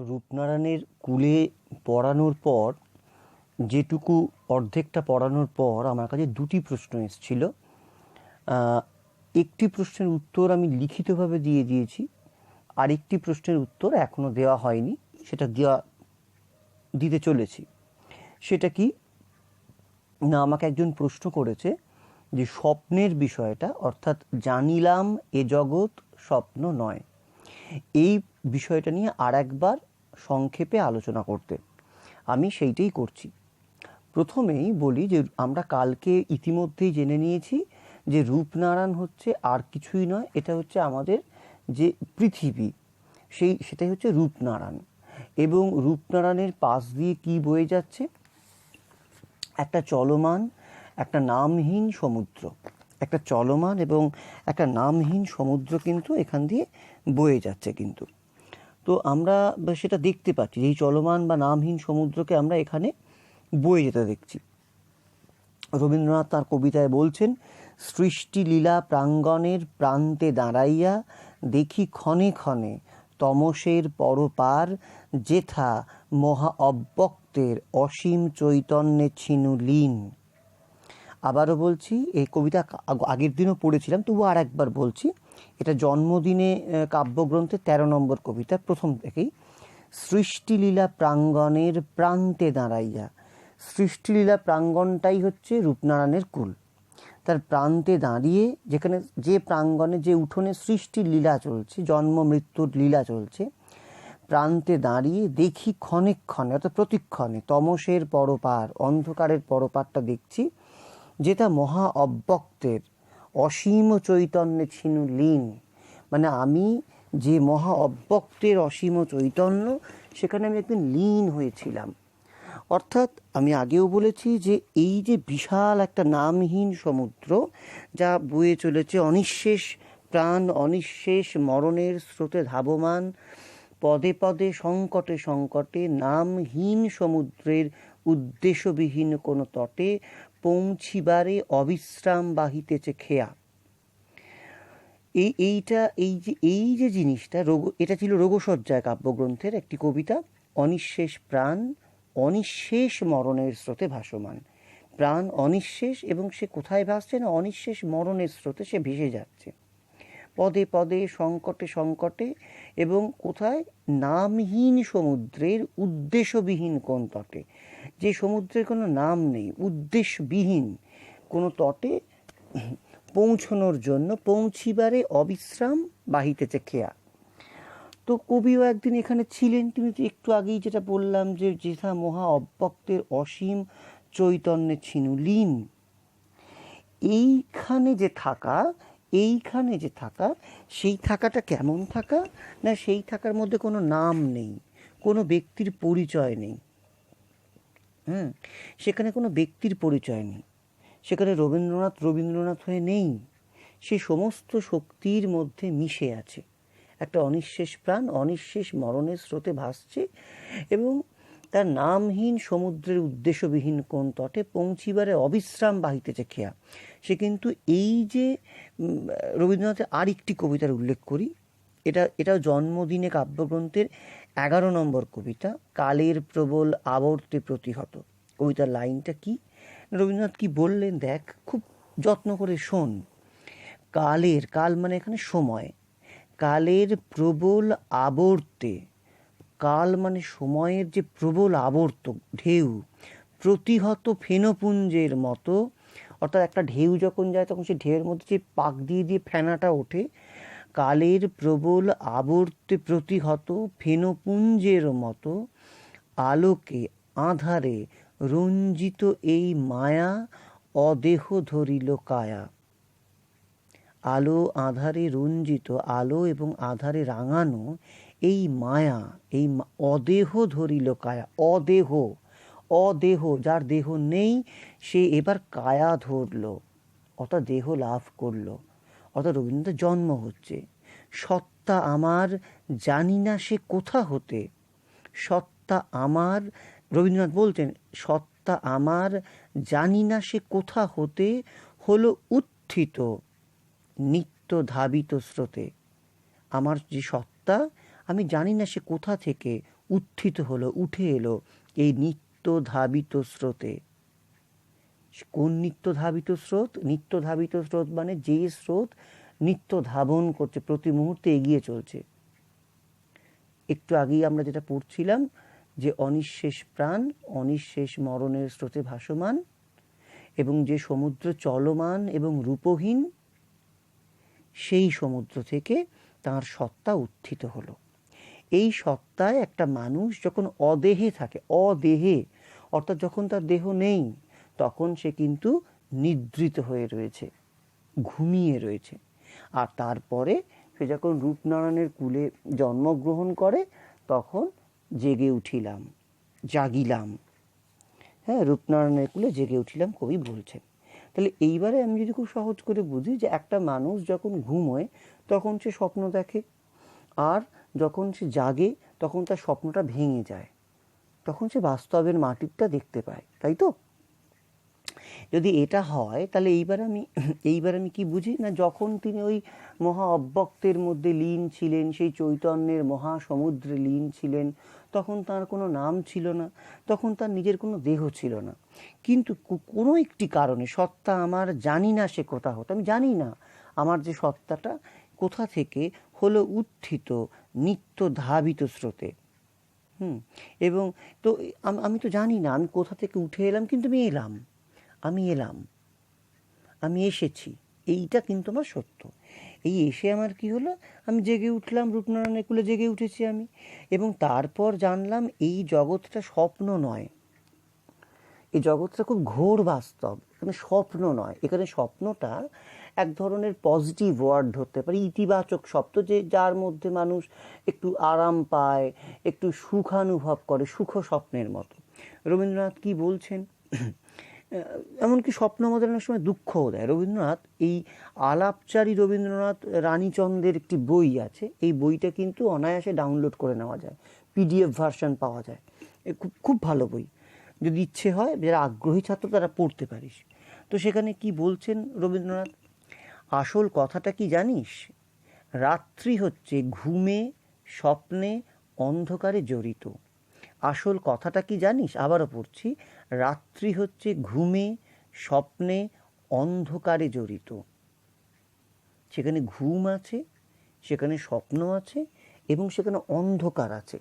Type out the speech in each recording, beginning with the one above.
রূপনারায়ণের কুলে পড়ানোর পর যেটুকু অর্ধেকটা পড়ানোর পর আমার কাছে দুটি প্রশ্ন এসেছিল। একটি প্রশ্নের উত্তর আমি লিখিতভাবে দিয়ে দিয়েছি, আরেকটি প্রশ্নের উত্তর এখনও দেওয়া হয়নি, সেটা দিতে চলেছি। সেটা কি না, আমাকে একজন প্রশ্ন করেছে যে স্বপ্নের বিষয়টা, অর্থাৎ জানিলাম এ জগৎ স্বপ্ন নয়, এই বিষয়টা নিয়ে আর একবার সংক্ষেপে আলোচনা করতে। আমি সেইটাই করছি। প্রথমেই বলি যে আমরা কালকে ইতিমধ্যেই জেনে নিয়েছি যে রূপনারায়ণ হচ্ছে আর কিছুই নয়, এটা হচ্ছে আমাদের যে পৃথিবী, সেটাই হচ্ছে রূপনারায়ণ। এবং রূপনারায়ণের পাশ দিয়ে কি বয়ে যাচ্ছে? একটা চলমান, একটা নামহীন সমুদ্র, একটা চলমান এবং একটা নামহীন সমুদ্র কিন্তু এখান দিয়ে বয়ে যাচ্ছে। কিন্তু তো আমরা সেটা দেখতে পাচ্ছি, এই চলমান বা নামহীন সমুদ্রকে আমরা এখানে বয়ে যেতে দেখছি। রবীন্দ্রনাথ তার কবিতায় বলছেন, সৃষ্টি লীলা প্রাঙ্গণের প্রান্তে দাঁড়াইয়া দেখি ক্ষণে ক্ষণে তমসের পরপার যেথা মহা অব্যক্তের অসীম চৈতন্যে ছিনু লীন। আবারও বলছি, এই কবিতা আগের দিনও পড়েছিলাম, তবু আর একবার বলছি। এটা জন্মদিনে কাব্যগ্রন্থে 13 নম্বর কবিতা, প্রথম থেকেই। সৃষ্টিলীলা প্রাঙ্গণের প্রান্তে দাঁড়াইয়া, সৃষ্টিলীলা প্রাঙ্গণটাই হচ্ছে রূপনারায়ণের কুল। তার প্রান্তে দাঁড়িয়ে, যেখানে যে প্রাঙ্গণে, যে উঠোনে সৃষ্টির লীলা চলছে, জন্ম মৃত্যুর লীলা চলছে, প্রান্তে দাঁড়িয়ে দেখি ক্ষণে ক্ষণে, অর্থাৎ প্রতিক্ষণে, তমসের পরপার, অন্ধকারের পরপারটা দেখছি, যেটা মহা অব্যক্তের অসীম চৈতন্যে ছিনু লীন। মানে আমি যে মহা অব্যক্তের অসীম চৈতন্য, সেখানে আমি একদিন লীন হয়েছিলাম। অর্থাৎ আমি আগেও বলেছি যে এই যে বিশাল একটা নামহীন সমুদ্র, যা বয়ে চলেছে অনিঃশেষ প্রাণ, অনিঃশেষ মরণের স্রোতে ধাবমান, পদে পদে সংকটে সংকটে নামহীন সমুদ্রের উদ্দেশ্যবিহীন কোনো তটে পৌঁছিবারে অবিশ্রাম বাহিতেছে খেয়া। এই যে জিনিসটা, এটা ছিল রোগশয্যায় কাব্যগ্রন্থের একটি কবিতা। অনিঃশেষ প্রাণ, অনিঃশেষ মরণের স্রোতে ভাসমান। প্রাণ অনিঃশেষ, এবং সে কোথায় ভাসছে না? অনিঃশেষ মরণের স্রোতে সে ভেসে যাচ্ছে, পদে পদে সংকটে সংকটে, এবং কোথায়? নামহীন সমুদ্রের উদ্দেশ্যবিহীন কোন তটে, যে সমুদ্রের কোনো নাম নেই, উদ্দেশ্যবিহীন কোনো তটে পৌঁছনোর জন্য পৌঁছিবারে অবিশ্রাম বাহিতেছে খেয়া। তো কবিও একদিন এখানে ছিলেন। তিনি তো একটু আগেই যেটা বললাম, যে যেথা মহা অব্যক্তের অসীম চৈতন্যে ছিনু লীন। এইখানে যে থাকা, সেই থাকাটা কেমন থাকা না? সেই থাকার মধ্যে কোনো নাম নেই, কোনো ব্যক্তির পরিচয় নেই। সেখানে কোনো ব্যক্তির পরিচয় নেই। সেখানে রবীন্দ্রনাথ হয়ে নেই, সে সমস্ত শক্তির মধ্যে মিশে আছে। একটা অনিঃশেষ প্রাণ অনিঃশেষ মরণের স্রোতে ভাসছে, এবং তার নামহীন সমুদ্রের উদ্দেশ্যবিহীন কোন তটে পৌঁছিবারে অবিশ্রাম বাহিতেছে খেয়া। সে কিন্তু এই যে রবীন্দ্রনাথের আরেকটি কবিতার উল্লেখ করি, এটাও জন্মদিনে কাব্যগ্রন্থের 11 নম্বর কবিতা, কালের প্রবল আবর্তে প্রতিহত। কবিতার লাইনটা কি? রবীন্দ্রনাথ কি বললেন দেখ, খুব যত্ন করে শোন। কাল মানে এখানে সময়, কালের প্রবল আবর্তে, কাল মানে সময়ের যে প্রবল আবর্ত ঢেউ, প্রতিহত ফেনপুঞ্জের মতো। অর্থাৎ একটা ঢেউ যখন যায়, তখন সেই ঢেউয়ের মধ্যে যে পাক দিয়ে দিয়ে ফেনাটা ওঠে, কালের প্রবল আবর্তে প্রতিহত ফেনপুঞ্জের মতো আলোকে আঁধারে রঞ্জিত এই মায়া অদেহ ধরিল কায়া। আলো আধারে রঞ্জিত, আলো এবং আধারে রাঙানো এই মায়া, এই অদেহ ধরিল কায়া। অদেহ, যার দেহ নেই, সে এবার কায়া ধরল, অর্থাৎ দেহ লাভ করলো। অর্থাৎ রবীন্দ্রনাথের জন্ম হচ্ছে। সত্তা আমার জানি না সে কোথা হতে, সত্তা আমার, রবীন্দ্রনাথ বলছেন, সত্তা আমার জানি না সে কোথা হতে হলো উত্থিত নিত্য ধাবিত স্রোতে। আমার যে সত্তা, আমি জানি না সে কোথা থেকে উত্থিত হলো, উঠে এলো এই নিত্য ধাবিত স্রোতে। কোন নিত্য ধাবিত স্রোত? নিত্য ধাবিত স্রোত মানে যে স্রোত নিত্য ধাবন করছে, প্রতি মুহূর্তে এগিয়ে চলছে। একটু আগেই আমরা যেটা পড়ছিলাম যে অনিঃশেষ প্রাণ অনিঃশেষ মরণের স্রোতে ভাসমান, এবং যে সমুদ্র চলমান এবং রূপহীন, সেই সমুদ্র থেকে তার সত্তা উত্থিত হলো। এই সত্তায় একটা মানুষ যখন অদেহে থাকে, অদেহে অর্থাৎ যখন তার দেহ নেই, তখন সে কিন্তু নিদ্রিত হয়ে রয়েছে, ঘুমিয়ে রয়েছে। আর তারপরে সে যখন রূপনারায়ণের কুলে জন্মগ্রহণ করে, তখন জেগে উঠিলাম, জাগিলাম। হ্যাঁ, রূপনারায়ণের কুলে জেগে উঠিলাম কবি বলছেন। তাহলে এইবারে আমি যদি খুব সহজ করে বুঝি যে একটা মানুষ যখন ঘুমোয় তখন সে স্বপ্ন দেখে, আর যখন সে জাগে তখন তার স্বপ্নটা ভেঙে যায়, তখন সে বাস্তবের মাটিরটা দেখতে পায়, তাই তো? যদি এটা হয় তাহলে এইবার আমি কি বুঝি না, যখন তিনি ওই মহা অব্যক্তের মধ্যে লীন ছিলেন, সেই চৈতন্যের মহাসমুদ্রে লীন ছিলেন, তখন তার কোনো নাম ছিল না, তখন তার নিজের কোনো দেহ ছিল না। কিন্তু কোনো একটি কারণে সত্তা আমার, জানি না সে কোথা হতো, আমি জানি না আমার যে সত্তাটা কোথা থেকে হলো উত্থিত নিত্য ধাবিত স্রোতে। এবং তো আমি তো জানি না আমি কোথা থেকে উঠে এলাম, কিন্তু আমি এলাম, আমি এসেছি, এইটা কিন্তু আমার সত্য। এই এসে আমার কি হলো, আমি জেগে উঠলাম, রূপনারায়ণের কুলে জেগে উঠেছি আমি, এবং তারপর জানলাম এই জগৎটা স্বপ্ন নয়, এই জগৎটা খুব ঘোর বাস্তব, এখানে স্বপ্ন নয়। এখানে স্বপ্নটা এক ধরনের পজিটিভ ওয়ার্ড ধরতে পারি, ইতিবাচক শব্দ, যে যার মধ্যে মানুষ একটু আরাম পায়, একটু সুখানুভব করে, সুখ স্বপ্নের মতো। রবীন্দ্রনাথ কি বলছেন, এমনকি স্বপ্ন আমাদের অনেক সময় দুঃখও দেয়। রবীন্দ্রনাথ এই আলাপচারী রবীন্দ্রনাথ রানীচন্দ্রের একটি বই আছে, এই বইটা কিন্তু অনায়াসে ডাউনলোড করে নেওয়া যায়, PDF ভার্সন পাওয়া যায়, খুব খুব ভালো বই, যদি ইচ্ছে হয় যারা আগ্রহী ছাত্র তারা পড়তে পারিস। তো সেখানে কি বলছেন রবীন্দ্রনাথ, আসল কথাটা কি জানিস, রাত্রি হচ্ছে ঘুমে স্বপ্নে অন্ধকারে জড়িত। আসল কথাটা কি জানিস, আবারও পড়ছি, রাত্রি হচ্ছে ঘুমে স্বপ্নে অন্ধকারে জড়িত। সেখানে ঘুম আছে, সেখানে স্বপ্ন আছে, এবং সেখানে অন্ধকার আছে।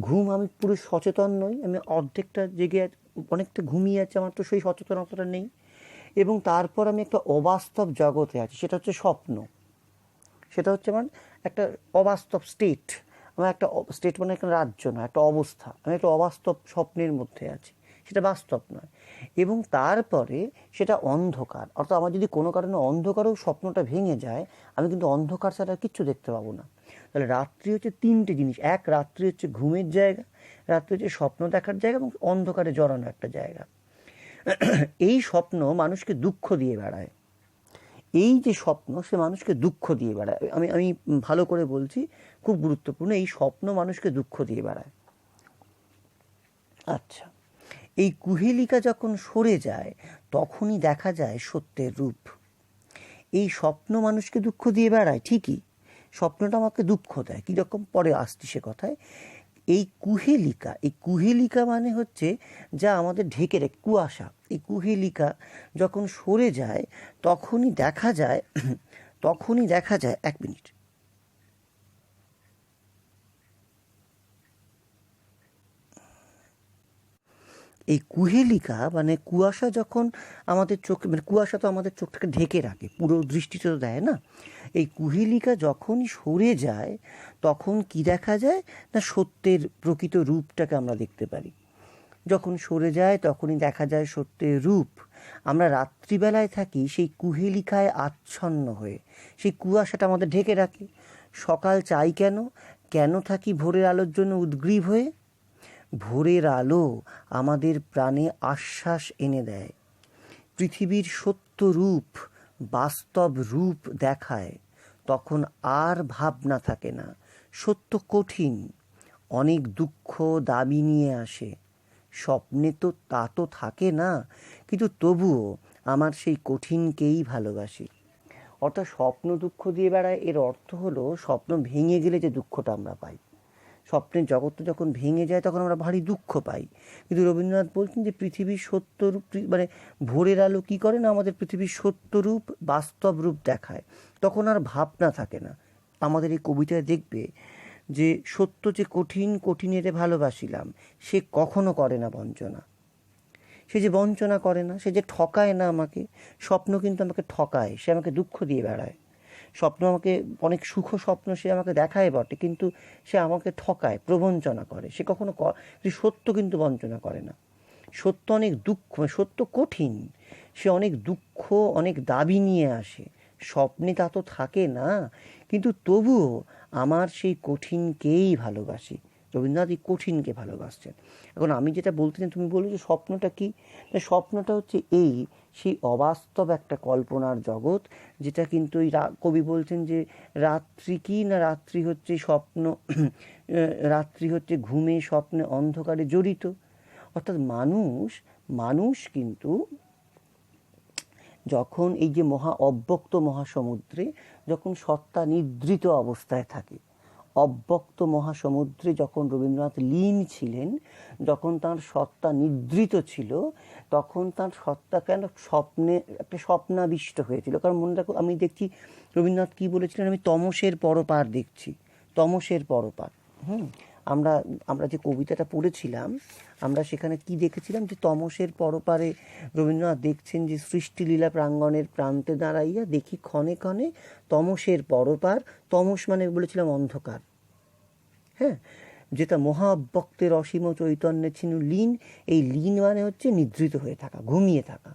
ঘুম, আমি পুরো সচেতন নই, আমি অর্ধেকটা জেগে অনেকটা ঘুমিয়ে আছে, আমার তো সেই সচেতনতাটা নেই। এবং তারপর আমি একটা অবাস্তব জগতে আছি, সেটা হচ্ছে স্বপ্ন, সেটা হচ্ছে আমার একটা অবাস্তব স্টেট। আমার একটা স্টেট মানে একটা রাজ্য নয়, একটা অবস্থা, আমি একটা অবাস্তব স্বপ্নের মধ্যে আছি, সেটা বাস্তব নয়। এবং তারপরে সেটা অন্ধকার, অর্থাৎ আমার যদি কোনো কারণে অন্ধকারেও স্বপ্নটা ভেঙে যায়, আমি কিন্তু অন্ধকার ছাড়া কিচ্ছু দেখতে পাবো না। তাহলে রাত্রি হচ্ছে তিনটে জিনিস, এক, রাত্রি হচ্ছে ঘুমের জায়গা, রাত্রি হচ্ছে স্বপ্ন দেখার জায়গা, এবং অন্ধকারে জড়ানো একটা জায়গা। এই স্বপ্ন মানুষকে দুঃখ দিয়ে বেড়ায়, এই যে স্বপ্ন সে মানুষকে দুঃখ দিয়ে বেড়ায়। আমি ভালো করে বলছি, খুব গুরুত্বপূর্ণ, এই স্বপ্ন মানুষকে দুঃখ দিয়ে বেড়ায়। আচ্ছা, এই কুহেলিকা যখন সরে যায় তখনই দেখা যায় সত্যের রূপ। এই স্বপ্ন মানুষকে দুঃখ দিয়ে বেড়ায় ঠিকই, স্বপ্নটা আমাকে দুঃখ দেয় কীরকম, পরে আসছি সে কথায়। এই কুহেলিকা মানে হচ্ছে যা আমাদের ঢেকে রেখে, কুয়াশা, এই কুহেলিকা যখন সরে যায় তখনই দেখা যায়, এক মিনিট, এই কুহেলিকা মানে কুয়াশা যখন আমাদের চোখে, মানে কুয়াশা তো আমাদের চোখটাকে ঢেকে রাখে, পুরো দৃষ্টি তো দেয় না। এই কুহেলিকা যখন সরে যায় তখন কি দেখা যায় না, সত্যের প্রকৃত রূপটাকে আমরা দেখতে পারি। যখন সরে যায় তখনই দেখা যায় সত্যের রূপ। আমরা রাত্রিবেলায় থাকি সেই কুহেলিকায় আচ্ছন্ন হয়ে, সেই কুয়াশাটা আমাদের ঢেকে রাখে। সকাল চাই কেন, কেন থাকি ভোরের আলোর জন্য উদ্গ্রীব হয়ে? ভোরের আলো আমাদের প্রাণে আশ্বাস এনে দেয়, পৃথিবীর সত্য রূপ, বাস্তব রূপ দেখায়। তখন আর ভাবনা থাকে না, সত্য কঠিন, অনেক দুঃখ দাবি নিয়ে আসে। স্বপ্নে তো তা তো থাকে না, কিন্তু তবুও আমার সেই কঠিনকেই ভালোবাসি। অর্থাৎ স্বপ্ন দুঃখ দিয়ে বেড়ায়, এর অর্থ হলো স্বপ্ন ভেঙে গেলে যে দুঃখটা আমরা পাই, স্বপ্নের জগৎটা যখন ভেঙে যায় তখন আমরা ভারী দুঃখ পাই। কিন্তু রবীন্দ্রনাথ বলছেন যে পৃথিবীর সত্যরূপ, মানে ভোরের আলো কী করে না, আমাদের পৃথিবীর সত্যরূপ, বাস্তব রূপ দেখায়। তখন আর ভাবনা থাকে না। আমাদের এই কবিতায় দেখবে যে সত্য যে কঠিন, কঠিনেরে ভালোবাসিলাম, সে কখনো করে না বঞ্চনা। সে যে বঞ্চনা করে না, সে যে ঠকায় না আমাকে। স্বপ্ন কিন্তু আমাকে ঠকায়, সে আমাকে দুঃখ দিয়ে বেড়ায়। স্বপ্ন আমাকে অনেক সুখ স্বপ্ন সে আমাকে দেখায় বটে, কিন্তু সে আমাকে ঠকায়, প্রবঞ্চনা করে। সে কখনো সত্য কিন্তু বঞ্চনা করে না। সত্য অনেক দুঃখ, সত্য কঠিন, সে অনেক দুঃখ, অনেক দাবি নিয়ে আসে। স্বপ্নে তা তো থাকে না, কিন্তু তবুও আমার সেই কঠিনকেই ভালোবাসি। রবীন্দ্রনাথ এই কঠিনকে ভালোবাসছেন। এখন আমি যেটা বলতে চাই, তুমি বলো যে স্বপ্নটা কি? স্বপ্নটা হচ্ছে এই সেই অবাস্তব একটা কল্পনার জগৎ, যেটা কিন্তু ওই কবি বলছেন যে রাত্রি কি না, রাত্রি হচ্ছে স্বপ্ন, রাত্রি হচ্ছে ঘুমে, স্বপ্নে, অন্ধকারে জড়িত। অর্থাৎ মানুষ কিন্তু যখন এই যে অব্যক্ত মহাসমুদ্রে যখন সত্তা নিদ্রিত অবস্থায় থাকে, অব্যক্ত মহাসমুদ্রে যখন রবীন্দ্রনাথ লীন ছিলেন, যখন তার সত্তা নিদ্রিত ছিল, তখন তার সত্তা কেন একটা স্বপ্নাবিষ্ট হয়েছিল। কারণ মনে রাখো, আমি দেখছি রবীন্দ্রনাথ কী বলেছিলেন, আমি তমসের পরপার দেখছি, তমসের পরপার। আমরা যে কবিতাটা পড়েছিলাম, আমরা সেখানে কি দেখেছিলাম, যে তমসের পরপারে রবীন্দ্রনাথ দেখছেন যে সৃষ্টিলীলা প্রাঙ্গণের প্রান্তে দাঁড়াইয়া দেখি ক্ষণে ক্ষণে তমসের পরপার। তমস মানে বলেছিলাম অন্ধকার, হ্যাঁ, যেটা মহাব্যক্তের অসীম চৈতন্যে ছিল লীন। এই লীন মানে হচ্ছে নিদ্রিত হয়ে থাকা, ঘুমিয়ে থাকা।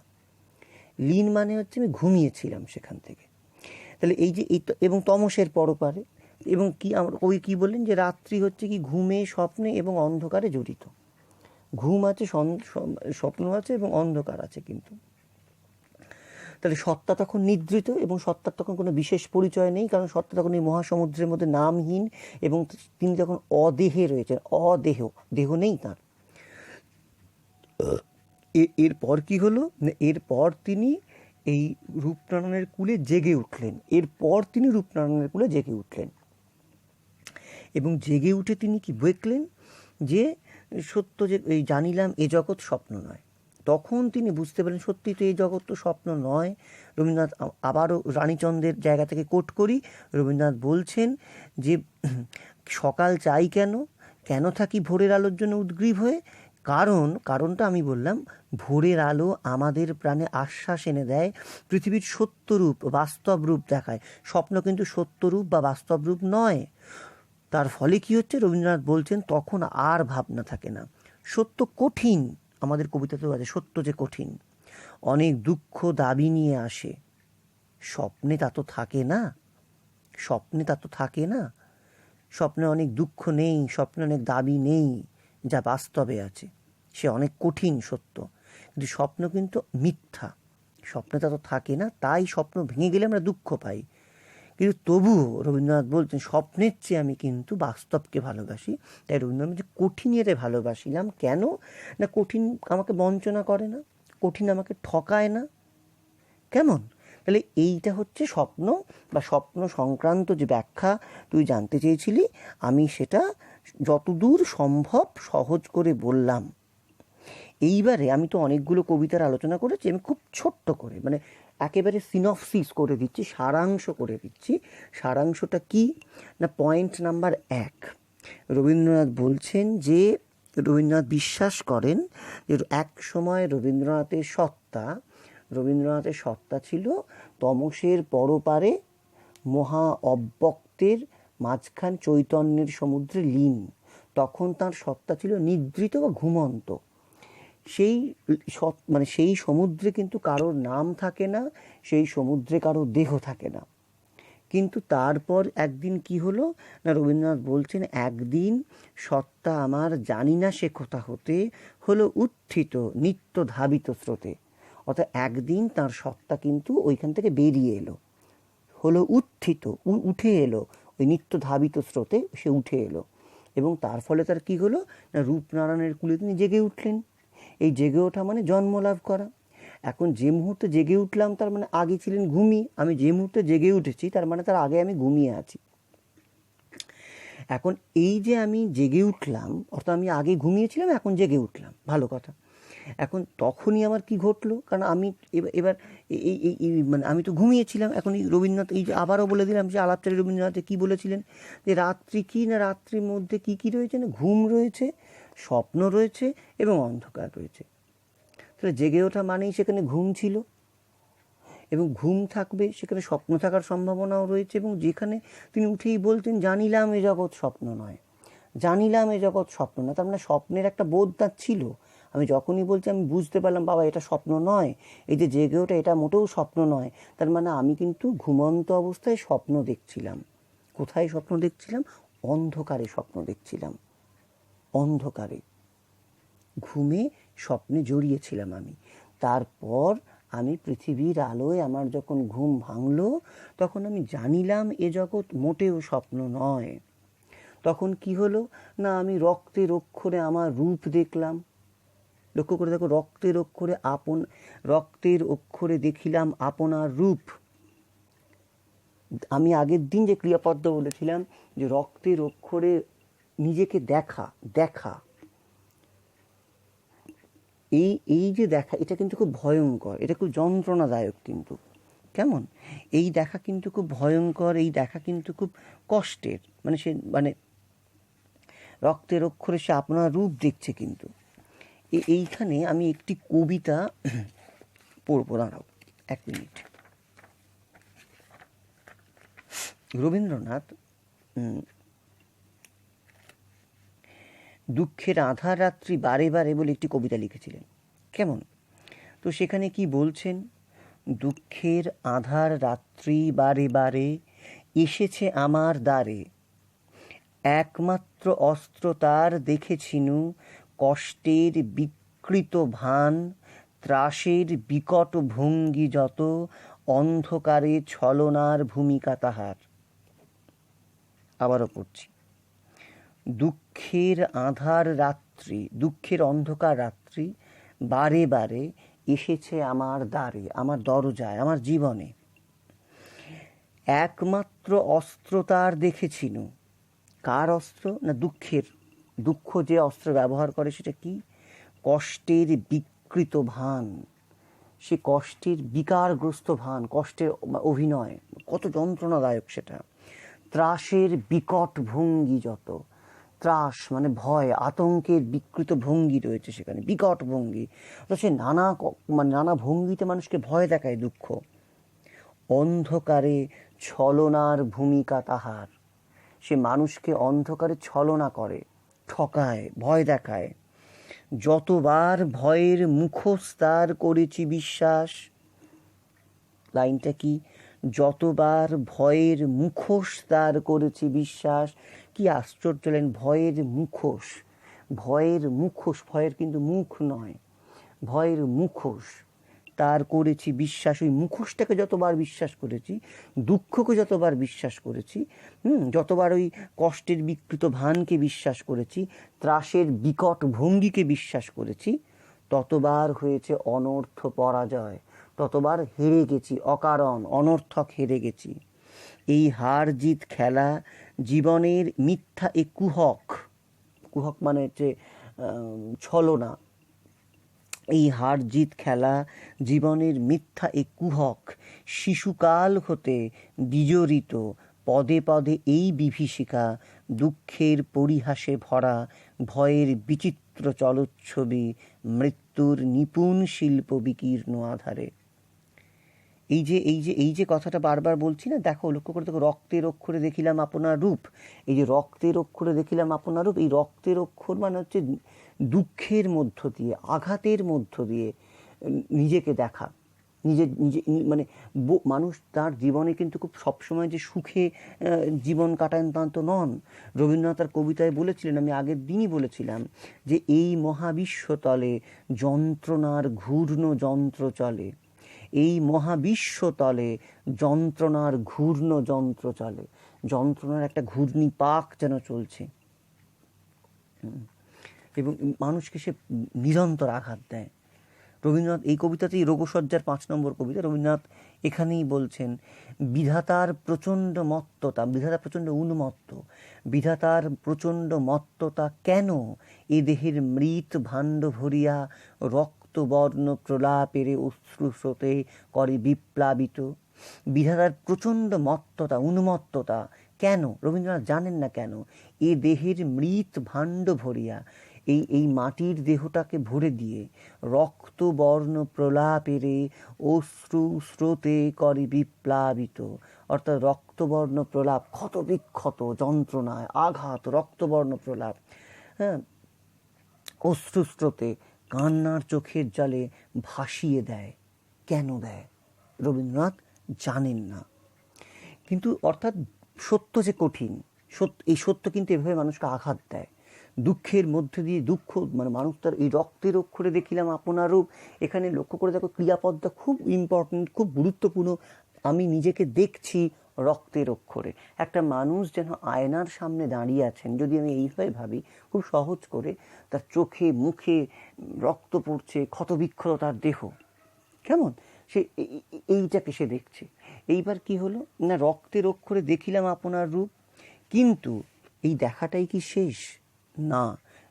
লীন মানে হচ্ছে আমি ঘুমিয়েছিলাম সেখান থেকে। তাহলে এই যে এবং তমসের পরপারে, এবং কি আমরা কবি কী বললেন, যে রাত্রি হচ্ছে কি ঘুমে, স্বপ্নে এবং অন্ধকারে জড়িত। ঘুম আছে, স্বপ্ন আছে এবং অন্ধকার আছে। কিন্তু তাহলে সত্তা তখন নিদ্রিত, এবং সত্তার তখন কোনো বিশেষ পরিচয় নেই, কারণ সত্তা তখন এই মহাসমুদ্রের মধ্যে নামহীন, এবং তিনি যখন অদেহে রয়েছেন, দেহ নেই তার। এরপর কি হলো, এরপর তিনি এই রূপনারায়ণের কূলে জেগে উঠলেন। এবং জেগে উঠে তিনি কি দেখলেন, যে সত্য, যে এই জানিলাম এ জগৎ স্বপ্ন নয়। তখন তিনি বুঝতে পারলেন সত্যি তো এই জগৎ তো স্বপ্ন নয়। রবীন্দ্রনাথ আবারও রানীচন্দ্রের জায়গা থেকে কোট করি, রবীন্দ্রনাথ বলছেন যে সকাল চাই কেন থাকি ভোরের আলোর জন্য উদ্গ্রীব হয়ে? কারণটা আমি বললাম, ভোরের আলো আমাদের প্রাণে আশ্বাস এনে দেয়, পৃথিবীর সত্যরূপ, বাস্তব রূপ দেখায়। স্বপ্ন কিন্তু সত্যরূপ বা বাস্তব রূপ নয়। তার ফলে কি হচ্ছে, রবীন্দ্রনাথ বলছেন তখন আর ভাবনা থাকে না। সত্য কঠিন, আমাদের কবিতাতেও আছে সত্য যে কঠিন, অনেক দুঃখ দাবি নিয়ে আসে। স্বপ্নে তা তো থাকে না। স্বপ্নে অনেক দুঃখ নেই, স্বপ্নে অনেক দাবি নেই, যা বাস্তবে আছে। সে অনেক কঠিন সত্য, কিন্তু স্বপ্ন কিন্তু মিথ্যা। স্বপ্নে তা তো থাকে না, তাই স্বপ্ন ভেঙে গেলে আমরা দুঃখ পাই। কিন্তু তবুও রবীন্দ্রনাথ বলছেন স্বপ্নের চেয়ে আমি কিন্তু বাস্তবকে ভালোবাসি। তাই রবীন্দ্রনাথ বলছে কঠিনেরে ভালোবাসিলাম। কেন না, কঠিন আমাকে বঞ্চনা করে না, কঠিন আমাকে ঠকায় না। কেমন? তাহলে এইটা হচ্ছে স্বপ্ন বা স্বপ্ন সংক্রান্ত যে ব্যাখ্যা তুই জানতে চেয়েছিলি, আমি সেটা যতদূর সম্ভব সহজ করে বললাম। এইবারে আমি তো অনেকগুলো কবিতার আলোচনা করেছি, আমি খুব ছোট্ট করে, মানে একেবারে সিনপসিস করে দিচ্ছি, সারাংশ করে দিচ্ছি। সারাংশটা কি না, পয়েন্ট নাম্বার 1, রবীন্দ্রনাথ বলছেন যে রবীন্দ্রনাথ বিশ্বাস করেন যে এক সময় রবীন্দ্রনাথের সত্তা ছিল তমসের পরপারে, মহা অব্যক্তের মাঝখান চৈতন্যের সমুদ্রে লীন। তখন তার সত্তা ছিল নিদ্রিত বা ঘুমন্ত। সেই সমুদ্রে কিন্তু কারোর নাম থাকে না, সেই সমুদ্রে কারোর দেহ থাকে না। কিন্তু তারপর একদিন কি হলো না, রবীন্দ্রনাথ বলছেন একদিন সত্তা আমার জানি না সে কোথা হতে হলো উত্থিত নিত্য ধাবিত স্রোতে। অর্থাৎ একদিন তার সত্তা কিন্তু ওইখান থেকে বেরিয়ে এলো, হলো উত্থিত, উঠে এলো, ওই নিত্য ধাবিত স্রোতে সে উঠে এলো। এবং তার ফলে তার কি হলো না, রূপনারায়ণের কূলে তিনি জেগে উঠলেন। এই জেগে ওঠা মানে জন্ম লাভ করা। এখন যে মুহূর্তে জেগে উঠলাম তার মানে আগে ছিলেন ঘুমিয়ে, আমি যে মুহূর্তে জেগে উঠেছি তার মানে তার আগে আমি ঘুমিয়ে আছি। এখন এই যে আমি জেগে উঠলাম, অর্থাৎ আমি আগে ঘুমিয়েছিলাম, এখন জেগে উঠলাম, ভালো কথা। এখন তখনই আমার কি ঘটলো, কারণ আমি এবার মানে আমি তো ঘুমিয়েছিলাম। এখন এই রবীন্দ্রনাথ, এই যে আবারও বলে দিলাম যে আলাপচারী রবীন্দ্রনাথ কী বলেছিলেন, যে রাত্রি কি না, রাত্রির মধ্যে কি কি রয়েছে না, ঘুম রয়েছে, স্বপ্ন রয়েছে এবং অন্ধকার রয়েছে। তাহলে জেগে ওঠা মানেই সেখানে ঘুম ছিল, এবং ঘুম থাকবে সেখানে স্বপ্ন থাকার সম্ভাবনাও রয়েছে। এবং যেখানে তিনি উঠেই বলতেন, জানিলাম এ জগৎ স্বপ্ন নয়, জানিলাম এ জগৎ স্বপ্ন নয়, তার মানে স্বপ্নের একটা বোধ তার ছিল। আমি যখনই বলছি আমি বুঝতে পারলাম, বাবা এটা স্বপ্ন নয়, এই যে জেগে ওঠা এটা মোটেও স্বপ্ন নয়। তার মানে আমি কিন্তু ঘুমন্ত অবস্থায় স্বপ্ন দেখছিলাম। কোথায় স্বপ্ন দেখছিলাম? অন্ধকারে স্বপ্ন দেখছিলাম, অন্ধকারে ঘুমে স্বপ্নে জড়িয়েছিলাম আমি। তারপর আমি পৃথিবীর আলোয় আমার যখন ঘুম ভাঙলো, তখন আমি জানিলাম এ জগৎ মোটেও স্বপ্ন নয়। তখন কি হলো না, আমি রক্তের অক্ষরে আমার রূপ দেখলাম। লক্ষ্য করে দেখো, রক্তের অক্ষরে দেখিলাম আপনার রূপ। আমি আগের দিন যে ক্রিয়াপদ বলেছিলাম, যে রক্তের অক্ষরে নিজেকে দেখা, এই যে দেখা, এটা কিন্তু খুব ভয়ঙ্কর, এটা খুব যন্ত্রণাদায়ক কিন্তু। কেমন? এই দেখা কিন্তু খুব ভয়ঙ্কর, এই দেখা কিন্তু খুব কষ্টের। মানে রক্তের অক্ষরে সে আপনার রূপ দেখছে। কিন্তু এইখানে আমি একটি কবিতা পড়বো, দাঁড়াও 1 মিনিট। রবীন্দ্রনাথ দুঃখের আঁধার রাত্রি বারে বারে বলে একটি কবিতা লিখেছিলেন। কেমন? তো সেখানে কি বলছেন? দুঃখের আঁধার রাত্রি বারে বারে এসেছে আমার দ্বারে, একমাত্র অস্ত্র তার দেখেছিনু, কষ্টের বিকৃত ভান, ত্রাসের বিকট ভঙ্গি যত, অন্ধকারে ছলনার ভূমিকা তাহার। আবারও পড়ছি। দুঃখের আঁধার রাত্রি, দুঃখের অন্ধকার রাত্রি বারে বারে এসেছে আমার দ্বারে, আমার দরজায়, আমার জীবনে। একমাত্র অস্ত্র তার দেখেছিনু। কার অস্ত্র? না দুঃখের। দুঃখ যে অস্ত্র ব্যবহার করে সেটা কি? কষ্টের বিকৃত ভান, সে কষ্টের বিকারগ্রস্ত ভান, কষ্টের অভিনয়, কত যন্ত্রণাদায়ক সেটা। ত্রাসের বিকট ভঙ্গি যত, ত্রাস মানে ভয়, আতঙ্কের বিকৃত ভঙ্গি রয়েছে সেখানে, বিকট ভঙ্গি। তো সে নানা ভঙ্গিতে মানুষকে ভয় দেখায় দুঃখ। অন্ধকারে ছলনার ভূমিকা তাহার, সে মানুষকে অন্ধকারে ছলনা করে, ঠকায়, ভয় দেখায়। যতবার ভয়ের মুখোশ তার করেছি বিশ্বাস। লাইনটা কি? যতবার ভয়ের মুখোশ তার করেছি বিশ্বাস। কি আশ্চর্য লাইন! ভয়ের মুখোশ, ভয়ের মুখোশ, ভয়ের কিন্তু মুখ নয়, ভয়ের মুখোশ তার করেছি বিশ্বাস। ওই মুখোশটাকে যতবার বিশ্বাস করেছি, দুঃখকে যতবার বিশ্বাস করেছি, যতবার ওই কষ্টের বিকৃত ভানকে বিশ্বাস করেছি, ত্রাসের বিকট ভঙ্গিকে বিশ্বাস করেছি, ততবার হয়েছে অনর্থ পরাজয়, ততবার হেরে গেছি, অকারণ অনর্থক হেরে গেছি। এই হার জিত খেলা জীবনের মিথ্যা এ কুহক, কুহক মানে হচ্ছে ছলনা। এই হার জিত খেলা জীবনের মিথ্যা এ কুহক, শিশুকাল হতে বিজড়িত পদে পদে এই বিভীষিকা, দুঃখের পরিহাসে ভরা ভয়ের বিচিত্র চলচ্ছবি, মৃত্যুর নিপুণ শিল্প বিকীর্ণ আধারে। এই যে কথাটা বারবার বলছি না, দেখো, লক্ষ্য করে দেখো, রক্তের অক্ষরে দেখিলাম আপনার রূপ। এই যে রক্তের অক্ষরে দেখিলাম আপনার রূপ, এই রক্তের অক্ষর মানে হচ্ছে দুঃখের মধ্য দিয়ে, আঘাতের মধ্য দিয়ে নিজেকে দেখা, নিজে মানে মানুষ তার জীবনে কিন্তু খুব সবসময় যে সুখে জীবন কাটান তা তো নন। রবীন্দ্রনাথ তার কবিতায় বলেছিলেন, আমি আগের দিনই বলেছিলাম, যে এই মহাবিশ্বতলে যন্ত্রণার ঘূর্ণ যন্ত্র চলে, এই মহাবিশ্বতলে যন্ত্রণার ঘূর্ণ যন্ত্র চলে। যন্ত্রণার একটা ঘূর্ণিপাক যেন চলছে, এবং মানুষকে সে নিরন্তর আঘাত দেয়। রবীন্দ্রনাথ এই কবিতাতেই রোগশয্যার 5 নম্বর কবিতা, রবীন্দ্রনাথ এখানেই বলছেন বিধাতার প্রচণ্ড মত্ততা, বিধাতা প্রচণ্ড উন্মত্ত, বিধাতার প্রচণ্ড মত্ততা কেন এ দেহের মৃত ভাণ্ড ভরিয়া রক্তবর্ণ প্রলাপেরে অশ্রুস্রোতে করে বিপ্লাবিত। বিধাতার প্রচণ্ড মত্ততা, উন্মত্ততা কেন, রবীন্দ্রনাথ জানেন না কেন, এ দেহের মৃত ভাণ্ড ভরিয়া, এই মাটির দেহটাকে ভরে দিয়ে রক্তবর্ণ প্রলাপেরে অশ্রু স্রোতে করে বিপ্লাবিত। অর্থাৎ রক্তবর্ণ প্রলাপ, ক্ষত বিক্ষত যন্ত্রণায় আঘাত, রক্তবর্ণ প্রলাপ, হ্যাঁ, অশ্রুস্রোতে কান্নার চোখের জলে ভাসিয়ে দেয়। কেন দেয় রবীন্দ্রনাথ জানেন না। কিন্তু অর্থাৎ সত্য যে কঠিন, এই সত্য কিন্তু এভাবে মানুষকে আঘাত দেয়। দুঃখের মধ্যে দিয়ে দুঃখ, মানে মানুষ তার এই রক্তের অক্ষরে দেখিলাম আপনার রূপ, এখানে লক্ষ্য করে দেখো ক্রিয়াপদটা খুব ইম্পর্টেন্ট, খুব গুরুত্বপূর্ণ। আমি নিজেকে দেখছি রক্তের অক্ষরে। একটা মানুষ যেন আয়নার সামনে দাঁড়িয়ে আছেন, যদি আমি এইভাবে ভাবি খুব সহজ করে, তার চোখে মুখে রক্ত পড়ছে, ক্ষতবিক্ষত তার দেহ, কেমন সে এইটাকে সে দেখছে। এইবার কি হলো না, রক্তের অক্ষরে দেখিলাম আপনার রূপ, কিন্তু এই দেখাটাই কি শেষ? না,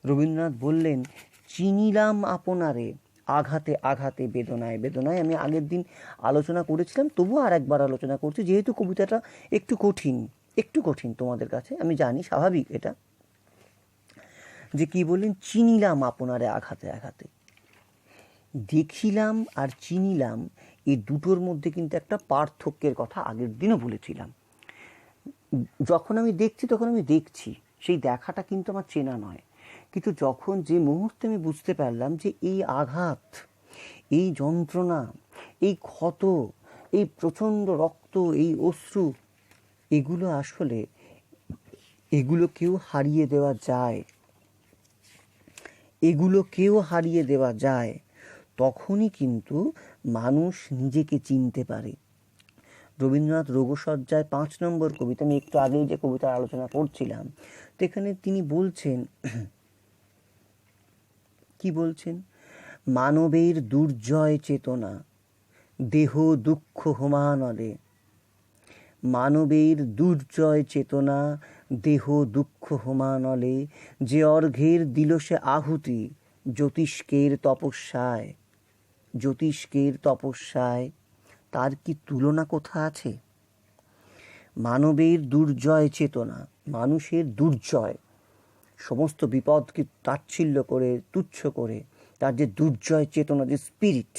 রবীন্দ্রনাথ বললেন চিনিলাম আপনারে আঘাতে আঘাতে বেদনায় বেদনায়। আমি আগের দিন আলোচনা করেছিলাম, তবুও আর একবার আলোচনা করছি, যেহেতু কবিতাটা একটু কঠিন তোমাদের কাছে, আমি জানি, স্বাভাবিক এটা, যে কি বললেন, চিনিলাম আপনারে আঘাতে আঘাতে। দেখিলাম আর চিনিলাম, এই দুটোর মধ্যে কিন্তু একটা পার্থক্যের কথা আগের দিনও বলেছিলাম। যখন আমি দেখছি তখন আমি দেখছি, সেই দেখাটা কিন্তু আমার চেনা নয়। কিন্তু যখন যে মুহূর্তে আমি বুঝতে পারলাম যে এই আঘাত, এই যন্ত্রণা, এই ক্ষত, এই প্রচণ্ড রক্ত, এই অশ্রু, এগুলো আসলে এগুলোকেও হারিয়ে দেওয়া যায়, এগুলোকেও হারিয়ে দেওয়া যায়, তখনই কিন্তু মানুষ নিজেকে চিনতে পারে। রবীন্দ্রনাথ রোগশয্যায় 5 নম্বর কবিতা, আমি একটু আগেই যে কবিতার আলোচনা করছিলাম, তো এখানে তিনি বলছেন, কি বলছেন, মানবের দুর্জয় চেতনা দেহ দুঃখ হোমানলে, মানবের দুর্জয় চেতনা দেহ দুঃখ হোমানলে, যে অর্ঘের দিল সে আহুতি জ্যোতিষ্কের তপস্যায়, জ্যোতিষ্কের তপস্যায়, তার কি তুলনা কোথা আছে? মানবের দুর্জয় চেতনা, মানুষের দুর্জয়, সমস্ত বিপদকে তাচ্ছিল্য করে তুচ্ছ করে তার যে দুর্জয় চেতনা, যে স্পিরিট,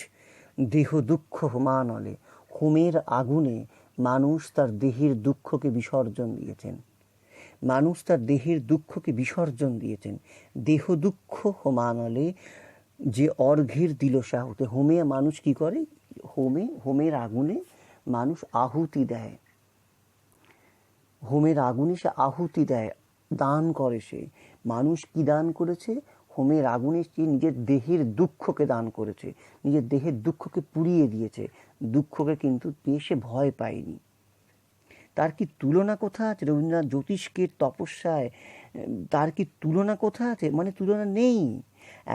দেহ দুঃখ হোমানলে, হোমের আগুনে মানুষ তার দেহের দুঃখকে বিসর্জন দিয়েছেন, মানুষ তার দেহের দুঃখকে বিসর্জন দিয়েছেন। দেহ দুঃখ হোমানলে, যে অর্ঘের দিল সে আহুতি, হোমে মানুষ কি করে, হোমের আগুনে মানুষ আহুতি দেয়, হোমের আগুনে সে আহুতি দেয়, দান করে। সে মানুষ কি দান করেছে? হোমের আগুনে সে নিজের দেহের দুঃখকে দান করেছে, নিজের দেহের দুঃখকে পুড়িয়ে দিয়েছে, দুঃখকে কিন্তু পেয়ে সে ভয় পায়নি। তার কি তুলনা কোথা আছে? রবীন্দ্রনাথ জ্যোতিষ্কের তপস্যায়, তার কি তুলনা কোথা আছে? মানে তুলনা নেই।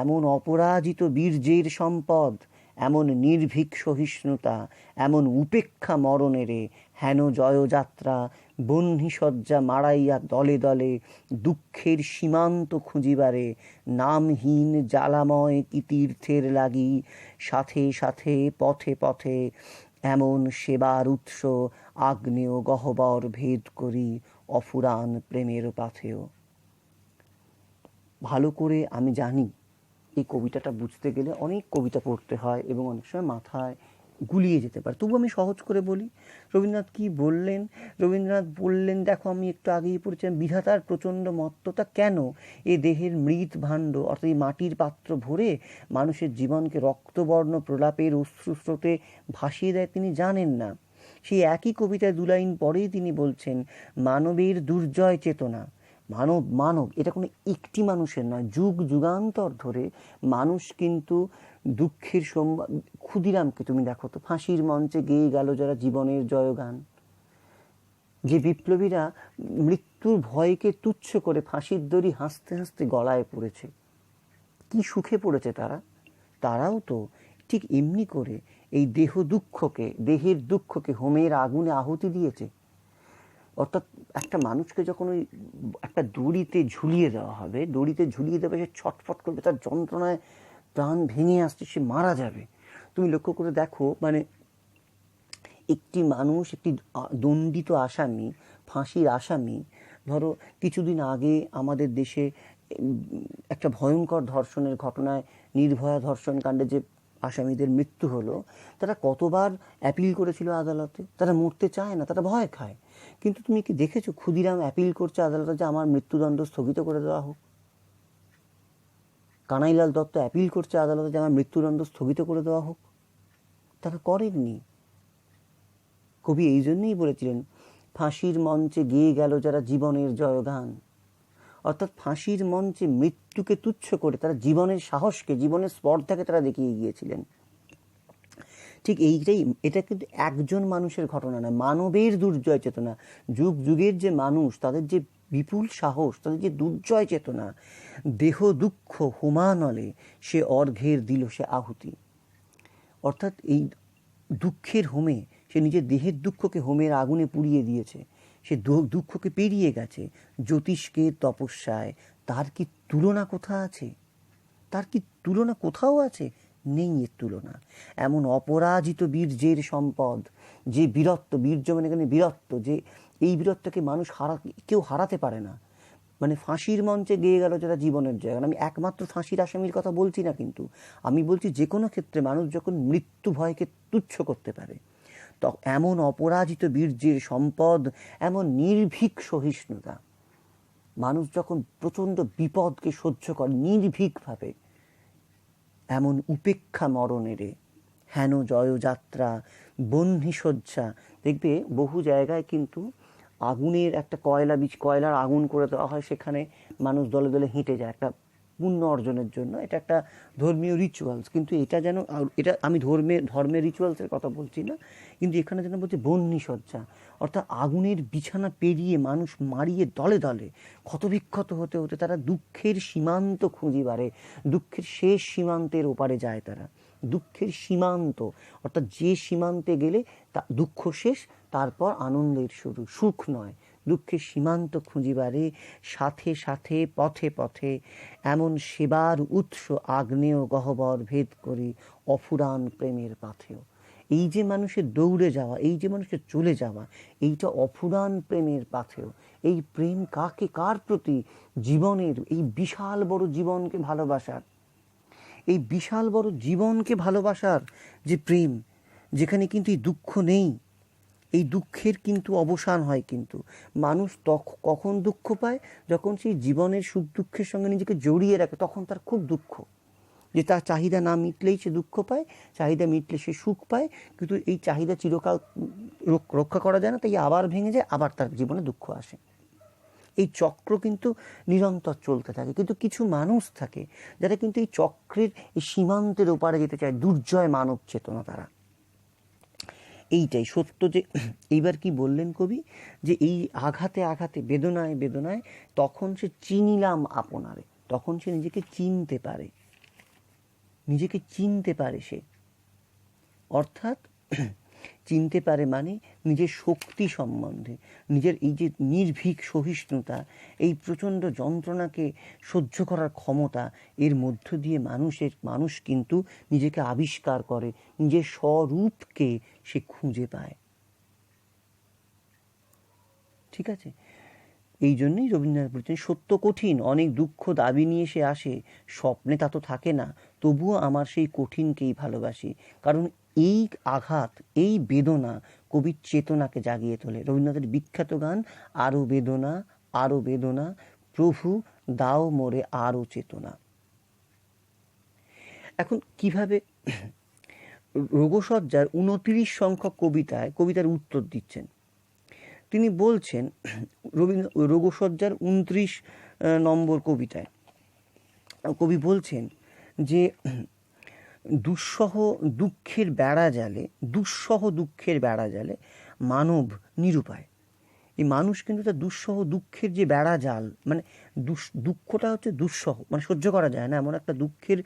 এমন অপরাজিত বীর্যের সম্পদ, এমন নির্ভীক সহিষ্ণুতা, এমন উপেক্ষা মরণেরে, হেন জয়যাত্রা বহ্নিশয্যা মাড়াইয়া দলে দলে, দুঃখের সীমান্ত খুঁজিবারে, নামহীন জ্বালাময় কি তীর্থের লাগি, সাথে সাথে পথে পথে, এমন সেবার উৎস আগ্নেয় গহ্বর ভেদ করি, অফুরান প্রেমের পাথেয়। ভালো করে আমি জানি এই কবিতাটা বুঝতে গেলে অনেক কবিতা পড়তে হয় এবং অনেক সময় মাথায় গুলিয়ে যেতে পারে, তবু আমি সহজ করে বলি। রবীন্দ্রনাথ কি বললেন? রবীন্দ্রনাথ বললেন, দেখো আমি একটু আগেই পড়েছিলাম, বিধাতার প্রচণ্ড মত্ততা কেন এ দেহের মৃত ভাণ্ড, অর্থাৎ এই মাটির পাত্র ভরে মানুষের জীবনকে রক্তবর্ণ প্রলাপের অশ্রুস্রোতে ভাসিয়ে দেয়, তিনি জানেন না। সেই একই কবিতায় 2 লাইন পরেই তিনি বলছেন, মানবের দুর্জয় চেতনা। মানব এটা কোনো একটি মানুষের নয়, যুগ যুগান্তর ধরে মানুষ কিন্তু দুঃখের ক্ষুদিরামকে তুমি দেখো তো, ফাঁসির মঞ্চে গেয়ে গেল যারা জীবনের জয়গান, যে বিপ্লবীরা মৃত্যুর ভয়কে তুচ্ছ করে ফাঁসির দড়ি হাসতে হাসতে গলায় পড়েছে, কি সুখে পড়েছে তারা। তারাও তো ঠিক এমনি করে এই দেহের দুঃখকে হোমের আগুনে আহুতি দিয়েছে। অর্থাৎ একটা মানুষকে যখন ওই একটা দড়িতে ঝুলিয়ে দেওয়া হবে, সে ছটফট করবে, তার যন্ত্রণায় প্রাণ ভেঙে আসছে, সে মারা যাবে। তুমি লক্ষ্য করে দেখো, মানে একটি মানুষ, একটি দণ্ডিত আসামি, ফাঁসির আসামি, ধরো কিছুদিন আগে আমাদের দেশে একটা ভয়ঙ্কর ধর্ষণের ঘটনায়, নির্ভয়া ধর্ষণ কাণ্ডে যে আসামিদের মৃত্যু হলো, তারা কতবার অ্যাপিল করেছিল আদালতে। তারা মরতে চায় না, তারা ভয় খায়। কিন্তু তুমি কি দেখেছো ক্ষুদিরাম অ্যাপিল করছে আদালতে যে আমার মৃত্যুদণ্ড স্থগিত করে দেওয়া হোক? কানাইলাল দত্ত অ্যাপিল করছে আদালতে যে আমার মৃত্যুদণ্ড স্থগিত করে দেওয়া হোক? তারা করেননি। কবি এই জন্যই বলেছিলেন, ফাঁসির মঞ্চে গেয়ে গেল যারা জীবনের জয়গান। অর্থাৎ ফাঁসির মঞ্চে মৃত্যুকে তুচ্ছ করে তারা জীবনের সাহসকে, জীবনের স্পর্ধাকে তারা দেখিয়ে গিয়েছিলেন। ঠিক এটা কিন্তু একজন মানুষের ঘটনা না, মানবের দুর্জয় চেতনা। যুগ যুগের যে মানুষ, তাদের যে বিপুল সাহস, তাদের যে দুর্জয় চেতনা, দেহ দুঃখ হোমানলে সে অর্ঘ্যের দিল সে আহুতি। অর্থাৎ এই দুঃখের হোমে সে নিজের দেহের দুঃখকে হোমের আগুনে পুড়িয়ে দিয়েছে। সে দুঃখকে পেরিয়ে গেছে জ্যোতিষকে তপস্যায়। তার কি তুলনা কোথাও আছে? তার কি তুলনা কোথাও আছে? নেই এর তুলনা। এমন অপরাজিত বীর্যের সম্পদ, যে বীর্য মানে এখানে বীরত্ব, যে এই বীরত্বকে কেউ হারাতে পারে না। মানে ফাঁসির মঞ্চে গেয়ে গেল যারা জীবনের জয়গান। আমি একমাত্র ফাঁসির আসামির কথা বলছি না, কিন্তু আমি বলছি যে কোনো ক্ষেত্রে মানুষ যখন মৃত্যু ভয়কে তুচ্ছ করতে পারে, তো এমন অপরাজিত বীর্যের সম্পদ, এমন নির্ভীক সহিষ্ণুতা, মানুষ যখন প্রচণ্ড বিপদকে সহ্য করে নির্ভীকভাবে, এমন উপেক্ষা মরণেরে হেন জয়যাত্রা বহ্নি শয্যা। দেখবে বহু জায়গায় কিন্তু আগুনের একটা কয়লার আগুন করে দেওয়া হয়, সেখানে মানুষ দলে দলে হেঁটে যায় একটা পুণ্য অর্জনের জন্য। এটা একটা ধর্মীয় রিচুয়ালস, কিন্তু এটা আমি ধর্মের রিচুয়ালসের কথা বলছি না, কিন্তু এখানে যেন বলছে বহ্নি শয্যা। অর্থাৎ আগুনের বিছানা পেরিয়ে মানুষ মারিয়ে দলে দলে ক্ষতবিক্ষত হতে হতে তারা দুঃখের সীমান্ত খুঁজিবারে, দুঃখের শেষ সীমান্তের ওপারে যায় তারা। দুঃখের সীমান্ত, অর্থাৎ যে সীমান্তে গেলে তা দুঃখ শেষ, তারপর আনন্দের শুরু। সুখ নয়, দুঃখের সীমান্ত খুঁজিবারে সাথে সাথে পথে পথে এমন সেবার উৎস আগ্নেয় গহ্বর ভেদ করি অফুরান প্রেমের পাথেয়। এই যে মানুষের দৌড়ে যাওয়া, এই যে মানুষের চলে যাওয়া, এইটা অফুরান প্রেমের পাথেয়। এই প্রেম কার প্রতি? জীবনের এই বিশাল বড় জীবনকে ভালোবাসার, এই বিশাল বড় জীবনকে ভালোবাসার যে প্রেম, যেখানে কিন্তু এই দুঃখ নেই, এই দুঃখের কিন্তু অবসান হয়। কিন্তু মানুষ কখন দুঃখ পায়? যখন সেই জীবনের সুখ দুঃখের সঙ্গে নিজেকে জড়িয়ে রাখে, তখন তার খুব দুঃখ, যে তার চাহিদা না মিটলেই সে দুঃখ পায়, চাহিদা মিটলে সে সুখ পায়। কিন্তু এই চাহিদা চিরকাল রক্ষা করা যায় না, তাই আবার ভেঙে যায়, আবার তার জীবনে দুঃখ আসে। এই চক্র কিন্তু নিরন্তর চলতে থাকে। কিন্তু কিছু মানুষ থাকে যারা কিন্তু এই চক্রের এই সীমান্তের ওপারে যেতে চায়, দুর্জয় মানব চেতনা তারা। এইটাই সত্য। যে এইবার কি বললেন কবি, যে এই আঘাতে আঘাতে বেদনায় বেদনায় তখন সে চিনিলাম আপনারে, তখন সে নিজেকে চিনতে পারে সে। অর্থাৎ চিনতে পারে মানে নিজের শক্তি সম্বন্ধে, নিজের এই যে নির্ভীক সহিষ্ণুতা, এই প্রচণ্ড যন্ত্রণাকে সহ্য করার ক্ষমতা, এর মধ্য দিয়ে মানুষ কিন্তু নিজেকে আবিষ্কার করে, নিজের স্বরূপকে সে খুঁজে পায়। ঠিক আছে? এই জন্যই রবীন্দ্রনাথ বলছেন, সত্য কঠিন, অনেক দুঃখ দাবি নিয়ে সে আসে, স্বপ্নে তা তো থাকে না, তবুও আমার সেই কঠিনকেই ভালোবাসি। কারণ এই আঘাত, এই বেদনা কবির চেতনাকে জাগিয়ে তোলে। রবীন্দ্রনাথের বিখ্যাত গান আরো বেদনা, আরো বেদনা, প্রভু দাও মোরে আরো চেতনা। এখন কিভাবে রোগশয্যার 29 সংখ্যক কবিতার উত্তর দিচ্ছেন। তিনি বলছেন, রোগশয্যার 29 নম্বর কবিতায় কবি বলছেন যে দুঃসহ দুঃখের বেড়া জালে মানব নিরুপায়। এই মানুষ কিন্তু তার দুঃসহ দুঃখের যে বেড়া জাল, মানে দুঃখটা হচ্ছে দুঃসহ, মানে সহ্য করা যায় না এমন একটা দুঃখের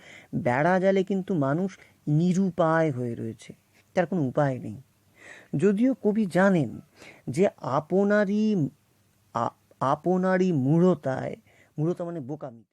বেড়া জালে কিন্তু মানুষ নিরুপায় হয়ে রয়েছে, তার কোনো উপায় নেই। যদিও কবি জানেন যে আপনারই মূঢ়তায়, মূঢ়তা মানে বোকামি,